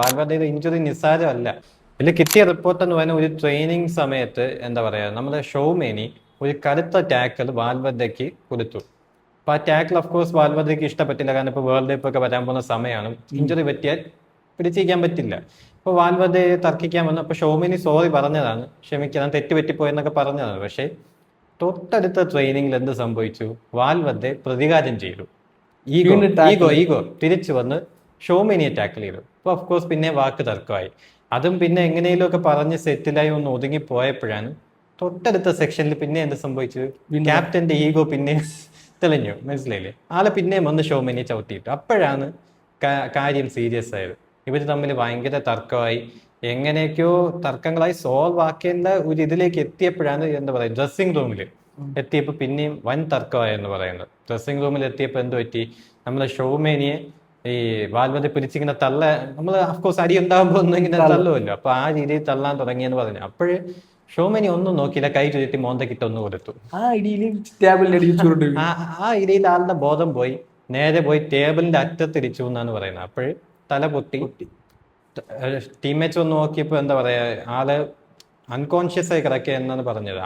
വാൽവർദ്ധയുടെ injury നിസ്സാരമല്ല. ഇതിൽ കിട്ടിയ report എന്ന് പറയുന്ന ഒരു ട്രെയിനിങ് സമയത്ത് എന്താ പറയാ, നമ്മുടെ ഷോമേനി ഒരു കടുത്ത ടാക്കിൾ വാൽവർദ്ധയ്ക്ക് കൊടുത്തു. അപ്പൊ ആ ടാക്കിൾ ഓഫ് കോഴ്സ് വാൽവർദ്ധയ്ക്ക് ഇഷ്ടപ്പെട്ടില്ല. കാരണം ഇപ്പൊ വേൾഡ് കപ്പ് ഒക്കെ വരാൻ പോകുന്ന സമയമാണ്. ഇഞ്ചുറി പറ്റിയാൽ പിടിച്ചിരിക്കാൻ പറ്റില്ല. അപ്പൊ വാൽവർദ്ധ തർക്കിക്കാൻ വന്നു. അപ്പൊ ഷോമിനി സോറി പറഞ്ഞതാണ്, ക്ഷമിക്കണം തെറ്റ് പറ്റിപ്പോയെന്നൊക്കെ പറഞ്ഞതാണ്. പക്ഷെ തൊട്ടടുത്ത ട്രെയിനിങ്ങിൽ എന്ത് സംഭവിച്ചു? വാൽവർദ്ധ പ്രതികാരം ചെയ്തു. ഈഗോ തിരിച്ചു വന്ന് ഷോമിനിയെ ടാക്കിൾ ചെയ്തു. അപ്പൊ ഓഫ് കോഴ്സ് പിന്നെ വാക്ക് തർക്കമായി. അതും പിന്നെ എങ്ങനെയും ഒക്കെ പറഞ്ഞ് സെറ്റിലായി ഒന്ന് ഒതുങ്ങി പോയപ്പോഴാണ് തൊട്ടടുത്ത സെക്ഷനിൽ പിന്നെ എന്ത് സംഭവിച്ചു? ക്യാപ്റ്റന്റെ ഈഗോ പിന്നെ തെളിഞ്ഞു. മനസ്സിലായില്ലേ? ആളെ പിന്നെയും വന്ന് ഷോമിനിയെ ചവിട്ടിയിട്ടു. അപ്പോഴാണ് കാര്യം സീരിയസ് ആയത്. ഇവർ തമ്മിൽ ഭയങ്കര തർക്കമായി. എങ്ങനെയൊക്കെയോ തർക്കങ്ങളായി സോൾവ് ആക്കേണ്ട ഒരു ഇതിലേക്ക് എത്തിയപ്പോഴാണ് എന്താ പറയുക, ഡ്രസ്സിംഗ് റൂമിൽ എത്തിയപ്പോൾ പിന്നെയും വൻ തർക്കമായെന്ന് പറയുന്നത്. ഡ്രസ്സിംഗ് റൂമിൽ എത്തിയപ്പോൾ എന്ത് പറ്റി? നമ്മളെ ഷോമേനിയെ ഈ വാൽവർദ്ധ പിടിച്ചിങ്ങനെ നമ്മൾ അഫ്കോഴ്സ് അടി ഉണ്ടാകുമ്പോൾ ഒന്നും ഇങ്ങനെ തള്ളുമല്ലോ. അപ്പൊ ആ രീതിയിൽ തള്ളാൻ തുടങ്ങിയെന്ന് പറഞ്ഞു. അപ്പോഴ് ഷോമേനി ഒന്നും നോക്കിയില്ല, കൈ ചുരുട്ടി മോന്തക്കിട്ട് ഒന്ന് കൊടുത്തു. ആ ഇടിയിൽ ആളുടെ ബോധം പോയി. നേരെ പോയി ടേബിളിന്റെ അറ്റത്തിരിച്ചു എന്നാണ് പറയുന്നത്. അപ്പോഴ് തല പൊട്ടി. ടീംമേറ്റ്സ് ഒന്ന് നോക്കിയപ്പോ എന്താ പറയാ, ആള് അൺകോൺഷ്യസ് ആയി കിടക്കുക എന്നാണ് പറഞ്ഞത്.